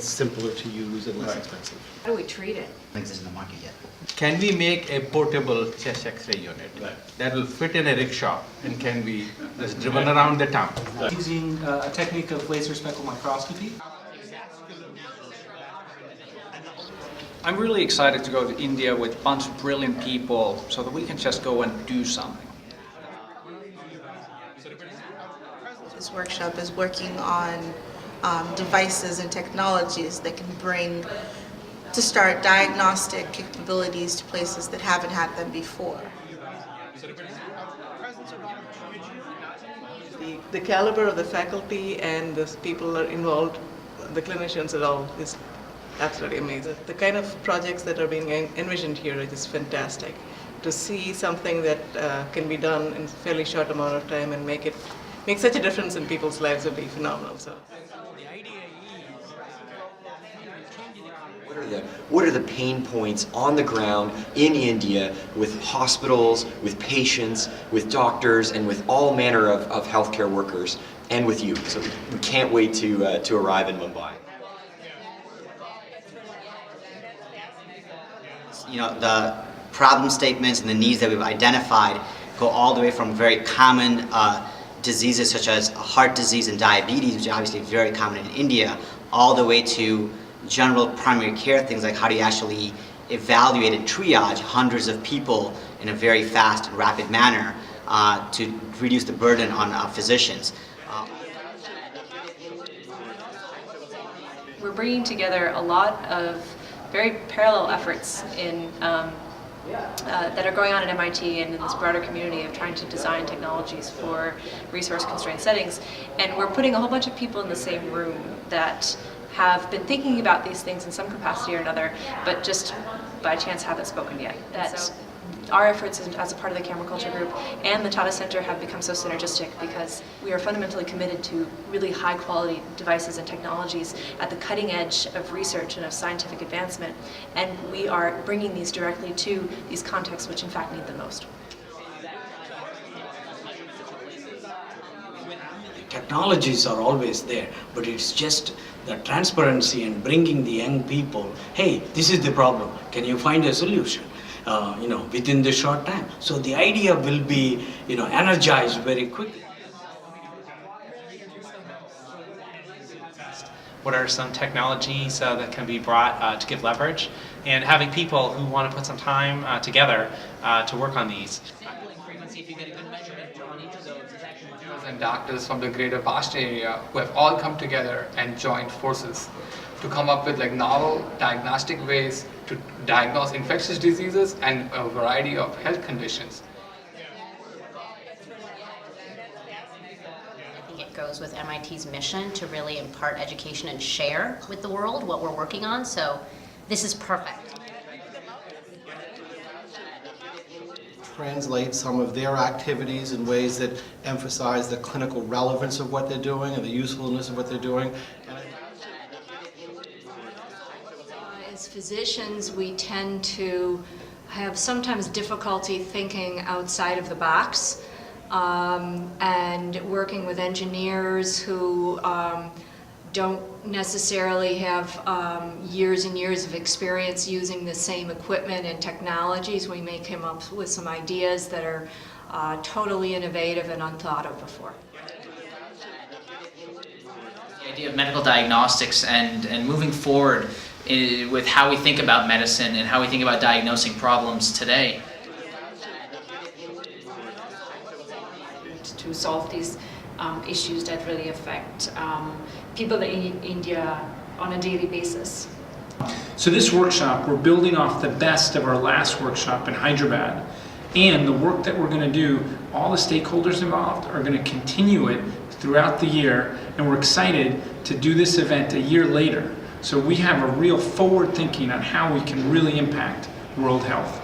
that's simpler to use and less expensive. How do we treat it? Exists in the market yet. Can we make a portable chest X-ray unit that will fit in a rickshaw and can be just driven around the town? Using a technique of laser speckle microscopy. I'm really excited to go to India with a bunch of brilliant people so that we can just go and do something. This workshop is working on devices and technologies that can bring to start diagnostic capabilities to places that haven't had them before. The caliber of the faculty and the people are involved, the clinicians at all, is absolutely amazing. The kind of projects that are being envisioned here are just fantastic. To see something that can be done in a fairly short amount of time and make such a difference in people's lives would be phenomenal. So. What are the pain points on the ground in India with hospitals, with patients, with doctors, and with all manner of healthcare workers, and with you? So we can't wait to arrive in Mumbai. You know, the problem statements and the needs that we've identified go all the way from very common diseases such as heart disease and diabetes, which are obviously very common in India, all the way to general primary care things like how do you actually evaluate and triage hundreds of people in a very fast and rapid manner to reduce the burden on physicians. We're bringing together a lot of very parallel efforts that are going on at MIT and in this broader community of trying to design technologies for resource-constrained settings. And we're putting a whole bunch of people in the same room that have been thinking about these things in some capacity or another, but just by chance haven't spoken yet. That our efforts as a part of the Camera Culture Group and the Tata Center have become so synergistic because we are fundamentally committed to really high quality devices and technologies at the cutting edge of research and of scientific advancement, and we are bringing these directly to these contexts which in fact need them most. Technologies are always there, but it's just the transparency and bringing the young people, hey, this is the problem, can you find a solution? Within the short time. So the idea will be, energized very quickly. What are some technologies that can be brought to give leverage? And having people who want to put some time together to work on these. And doctors from the greater Boston area who have all come together and joined forces to come up with novel diagnostic ways to diagnose infectious diseases and a variety of health conditions. I think it goes with MIT's mission to really impart education and share with the world what we're working on, so this is perfect. Translate some of their activities in ways that emphasize the clinical relevance of what they're doing and the usefulness of what they're doing. As physicians, we tend to have sometimes difficulty thinking outside of the box and working with engineers who don't necessarily have years and years of experience using the same equipment and technologies. We may come up with some ideas that are totally innovative and unthought of before. The idea of medical diagnostics and moving forward with how we think about medicine and how we think about diagnosing problems today. To solve these issues that really affect people in India on a daily basis. So this workshop, we're building off the best of our last workshop in Hyderabad, and the work that we're going to do, all the stakeholders involved are going to continue it throughout the year, and we're excited to do this event a year later. So we have a real forward thinking on how we can really impact world health.